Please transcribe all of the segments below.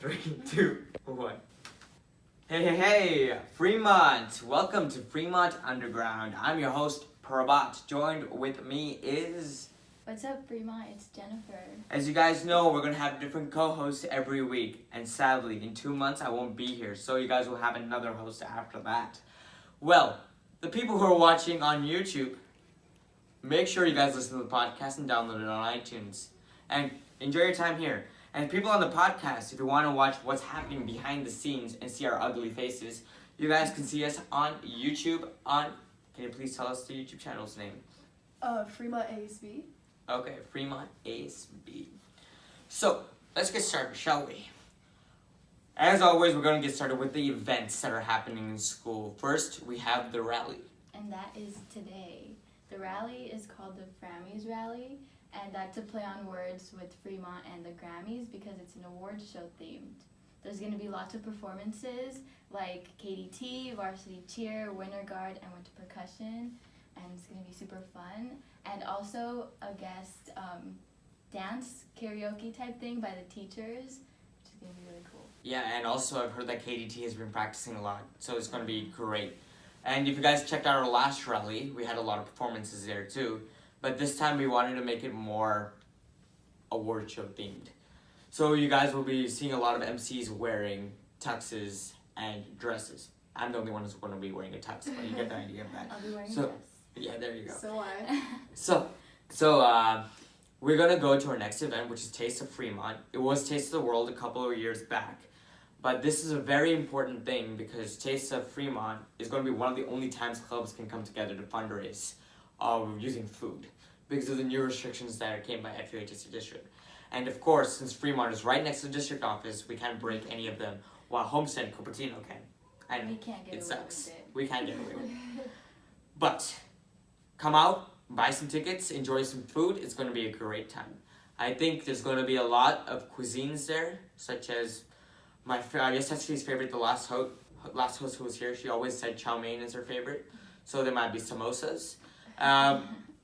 3, 2, 1. Hey, Fremont! Welcome to Fremont Underground. I'm your host, Prabhat. Joined with me is... What's up, Fremont? It's Jennifer. As you guys know, we're going to have different co-hosts every week. And sadly, in 2 months, I won't be here. So you guys will have another host after that. Well, the people who are watching on YouTube, make sure you guys listen to the podcast and download it on iTunes. And enjoy your time here. And people on the podcast, if you want to watch what's happening behind the scenes and see our ugly faces, you guys can see us on YouTube on... Can you please tell us the YouTube channel's name? Fremont ASB. Okay, Fremont ASB. So, let's get started, shall we? As always, we're going to get started with the events that are happening in school. First, we have the rally. And that is today. The rally is called the Frammies Rally. And that's a play on words with Fremont and the Grammys because it's an award show themed. There's going to be lots of performances like KDT, Varsity Cheer, Winter Guard, and Winter Percussion. And it's going to be super fun. And also a guest dance karaoke type thing by the teachers, which is going to be really cool. Yeah, and also I've heard that KDT has been practicing a lot, so it's going to be great. And if you guys checked out our last rally, we had a lot of performances there too. But this time we wanted to make it more award show themed. So you guys will be seeing a lot of MCs wearing tuxes and dresses. I'm the only one who's going to be wearing a tux, but you get the idea of that. I'll be wearing a dress. Yeah, there you go. So I. So we're going to go to our next event, which is Taste of Fremont. It was Taste of the World a couple of years back. But this is a very important thing because Taste of Fremont is going to be one of the only times clubs can come together to fundraise using food because of the new restrictions that came by FUHSC district. And of course, since Fremont is right next to the district office, we can't break any of them, while Homestead and Cupertino can. I know, we can't get it away sucks. with it. We can't get away with it. But come out, buy some tickets, enjoy some food. It's going to be a great time. I think there's going to be a lot of cuisines there, such as I guess Cecily's favorite, the last host who was here, she always said chow mein is her favorite. So there might be samosas.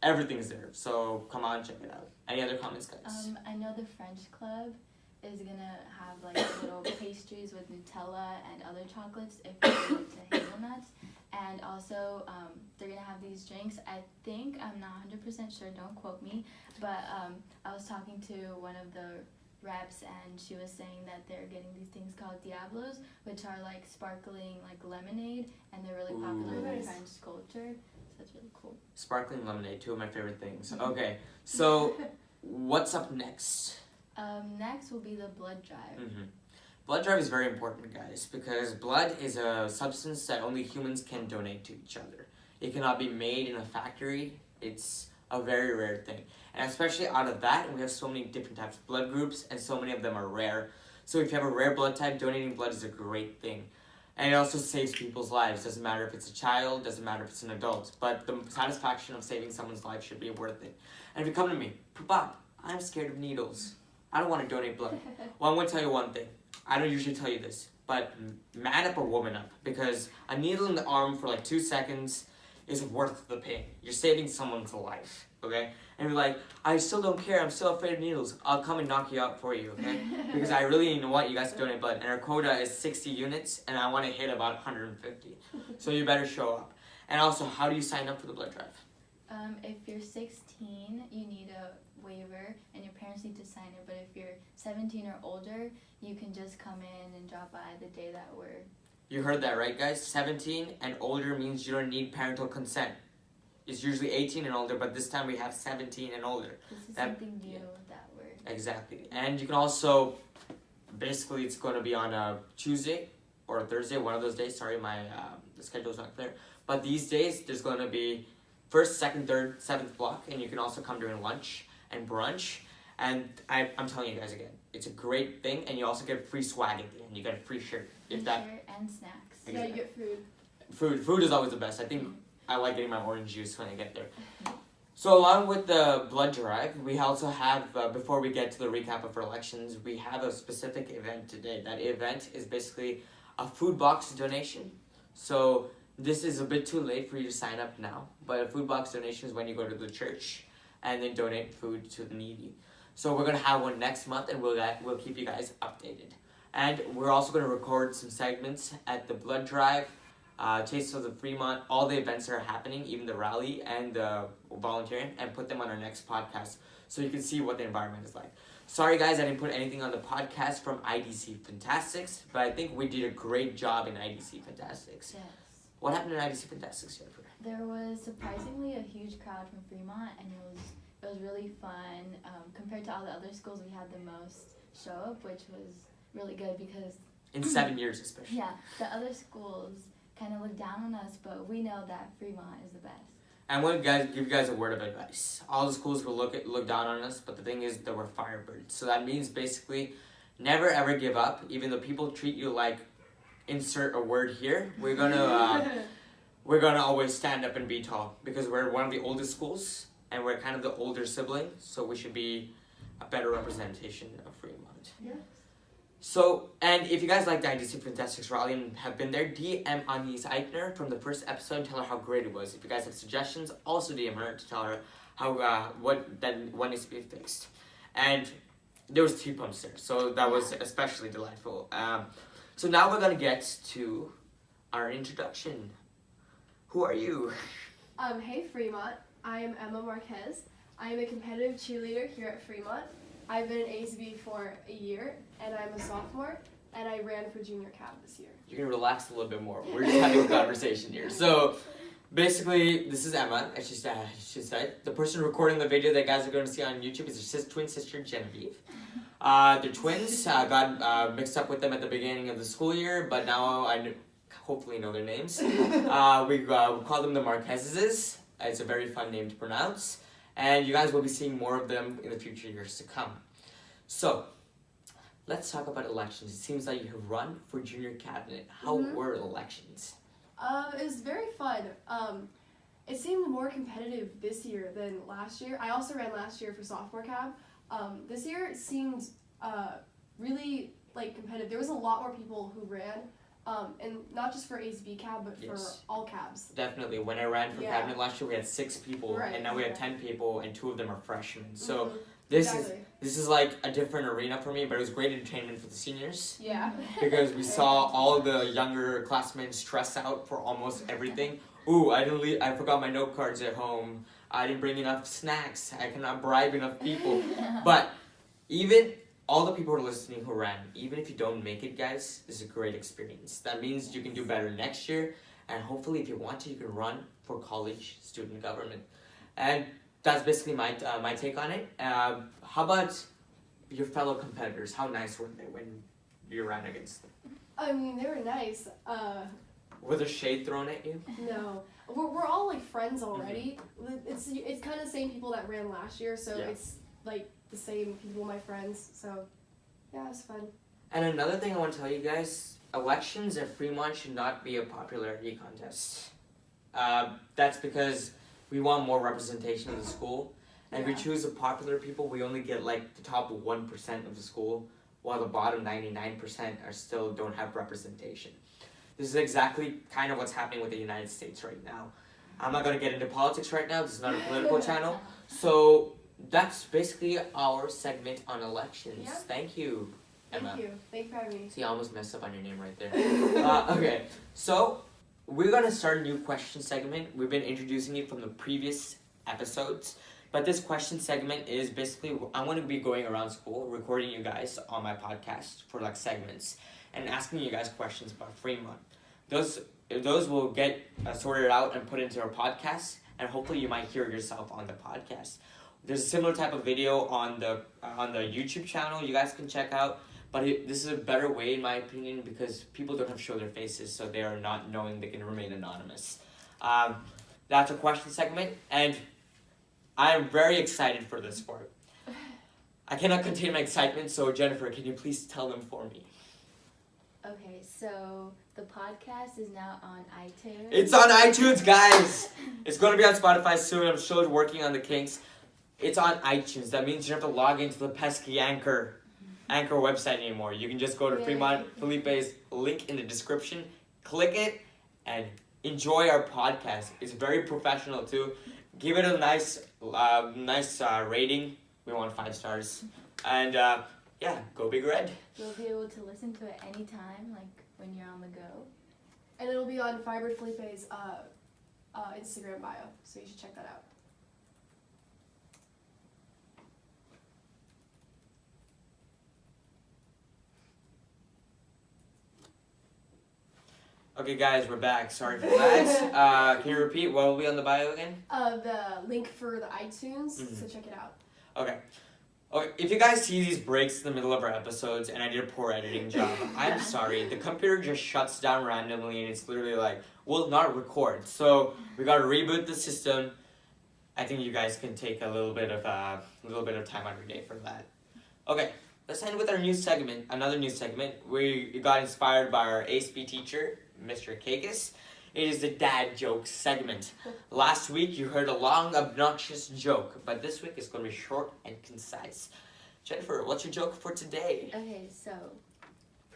Everything's there, so come on, check it out. Any other comments, guys? I know the French Club is gonna have like little pastries with Nutella and other chocolates if you're into hazelnuts. And also, they're gonna have these drinks. I think, I'm not 100% sure, don't quote me, but I was talking to one of the reps and she was saying that they're getting these things called Diablos, which are like sparkling like lemonade, and they're really popular in French culture. So that's really cool. Sparkling lemonade, two of my favorite things. Okay, so what's up next? Next will be the blood drive. Blood drive is very important, guys, because blood is a substance that only humans can donate to each other. It cannot be made in a factory. It's a very rare thing. And especially out of that, we have so many different types of blood groups, and so many of them are rare. So if you have a rare blood type, donating blood is a great thing. And it also saves people's lives. Doesn't matter if it's a child, doesn't matter if it's an adult. But the satisfaction of saving someone's life should be worth it. And if you come to me, Prabhat, I'm scared of needles. I don't want to donate blood. Well, I'm going to tell you one thing. I don't usually tell you this, but man up or woman up. Because a needle in the arm for like 2 seconds is worth the pain. You're saving someone's life, okay? And you're like, I still don't care. I'm still afraid of needles. I'll come and knock you out for you, okay? Because I really want you guys to donate blood. And our quota is 60 units, and I want to hit about 150. So you better show up. And also, how do you sign up for the blood drive? If you're 16, you need a waiver, and your parents need to sign it. But if you're 17 or older, you can just come in and drop by the day that we're... You heard that right, guys? 17 and older means you don't need parental consent. It's usually 18 and older, but this time we have 17 and older. This is something new that we're... Exactly. And you can also, basically it's going to be on a Tuesday or a Thursday, one of those days. Sorry, the schedule's not clear. But these days, there's going to be first, second, third, seventh block, and you can also come during lunch and brunch. And I'm telling you guys again, it's a great thing, and you also get free swag at the end. You get a free shirt. Shirt and snacks. Exactly. Yeah, you get food. Food is always the best. I think I like getting my orange juice when I get there. So along with the blood drive, we also have, before we get to the recap of our elections, we have a specific event today. That event is basically a food box donation. So this is a bit too late for you to sign up now, but a food box donation is when you go to the church and then donate food to the needy. So we're going to have one next month, and we'll keep you guys updated. And we're also going to record some segments at the blood drive, Taste of the Fremont, all the events that are happening, even the rally and the volunteering, and put them on our next podcast so you can see what the environment is like. Sorry guys, I didn't put anything on the podcast from IDC Fantastics, but I think we did a great job in IDC Fantastics. Yes. What happened in IDC Fantastics, Jennifer? There was surprisingly a huge crowd from Fremont, and it was really fun. Compared to all the other schools, we had the most show up, which was really good because In 7 years especially. yeah, the other schools kind of look down on us, but we know that Fremont is the best. I'm going to give you guys a word of advice. All the schools will look down on us, but the thing is that we're firebirds. So that means basically never ever give up, even though people treat you like insert a word here. We're gonna always stand up and be tall because we're one of the oldest schools and we're kind of the older sibling, so we should be a better representation of Fremont. Yes. So, and if you guys like the IDC Fantastics Rally and have been there, DM Anise Eichner from the first episode and tell her how great it was. If you guys have suggestions, also DM her to tell her how what needs to be fixed. And there was T-pumps there, so that was especially delightful. So now we're gonna get to our introduction. Who are you? Hey Fremont, I am Emma Marquez. I am a competitive cheerleader here at Fremont. I've been in ASB for a year, and I'm a sophomore, and I ran for junior cab this year. You can relax a little bit more. We're just having a conversation here. So, basically, this is Emma, as she said. The person recording the video that guys are going to see on YouTube is her twin sister, Genevieve. They're twins. Got mixed up with them at the beginning of the school year, but now I hopefully know their names. We call them the Marquezes. It's a very fun name to pronounce. And you guys will be seeing more of them in the future years to come. So, let's talk about elections. It seems like you have run for junior cabinet. How were elections? It was very fun. It seemed more competitive this year than last year. I also ran last year for sophomore cab. This year it seemed really competitive. There was a lot more people who ran. And not just for ASB cab, but for all cabs. Definitely. When I ran for cabinet last year, we had 6 people, and now we have 10 people, and 2 of them are freshmen. So this is like a different arena for me, but it was great entertainment for the seniors. Yeah. Because we saw all the younger classmen stress out for almost everything. Ooh, I forgot my note cards at home. I didn't bring enough snacks. I cannot bribe enough people. But even all the people who are listening who ran, even if you don't make it, guys, this is a great experience. That means you can do better next year, and hopefully if you want to, you can run for college student government. And that's basically my take on it. How about your fellow competitors? How nice were they when you ran against them? I mean, they were nice. Was there shade thrown at you? No. We're all friends already. It's kind of the same people that ran last year, so it's the same people, my friends, so yeah, it was fun. And another thing I want to tell you guys, elections at Fremont should not be a popularity contest. That's because we want more representation of the school, and if we choose the popular people, we only get the top 1% of the school, while the bottom 99% still don't have representation. This is exactly kind of what's happening with the United States right now. I'm not going to get into politics right now, this is not a political channel, so that's basically our segment on elections. Yeah. Thank you, Emma. Thank you. Thank you for having me. See, I almost messed up on your name right there. Okay, so we're going to start a new question segment. We've been introducing it from the previous episodes. But this question segment is basically, I'm going to be going around school, recording you guys on my podcast for segments, and asking you guys questions about Fremont. Those will get sorted out and put into our podcast, and hopefully you might hear yourself on the podcast. There's a similar type of video on the YouTube channel you guys can check out, but this is a better way in my opinion because people don't have to show their faces, so they are not knowing they can remain anonymous. That's a question segment, and I am very excited for this part. I cannot contain my excitement, so Jennifer, can you please tell them for me? Okay, so the podcast is now on iTunes. It's on iTunes, guys! It's going to be on Spotify soon. I'm still working on the kinks. It's on iTunes. That means you don't have to log into the pesky Anchor website anymore. You can just go to Fremont Felipe's link in the description, click it, and enjoy our podcast. It's very professional too. Give it a nice rating. We want 5 stars. And yeah, go Big Red. You'll be able to listen to it anytime, like when you're on the go. And it'll be on Firebird Felipe's Instagram bio, so you should check that out. Okay, guys, we're back. Sorry for that. Can you repeat what will be on the bio again? The link for the iTunes, Mhm. so check it out. Okay. Okay, if you guys see these breaks in the middle of our episodes and I did a poor editing job, I'm sorry. The computer just shuts down randomly and it's literally like, will not record. So we gotta reboot the system. I think you guys can take a little bit of time out of your day for that. Okay, let's end with our new segment. Another new segment. We got inspired by our ASP teacher, Mr. Kakis. It is the dad joke segment. Last week you heard a long, obnoxious joke, but this week it's going to be short and concise. Jennifer, what's your joke for today? Okay, so,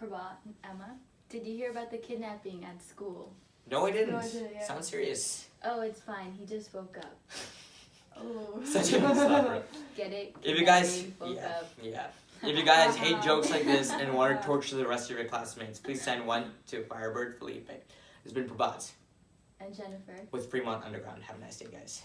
Prabhat and Emma, did you hear about the kidnapping at school? No, I didn't. No, I didn't, yeah. Sounds serious. Oh, it's fine. He just woke up. Oh. Such a misleader. Get it? If you guys, Woke up. yeah. If you guys hate jokes like this and want to torture the rest of your classmates, please send one to Firebird Felipe. It's been Prabhat And Jennifer. with Fremont Underground. Have a nice day, guys.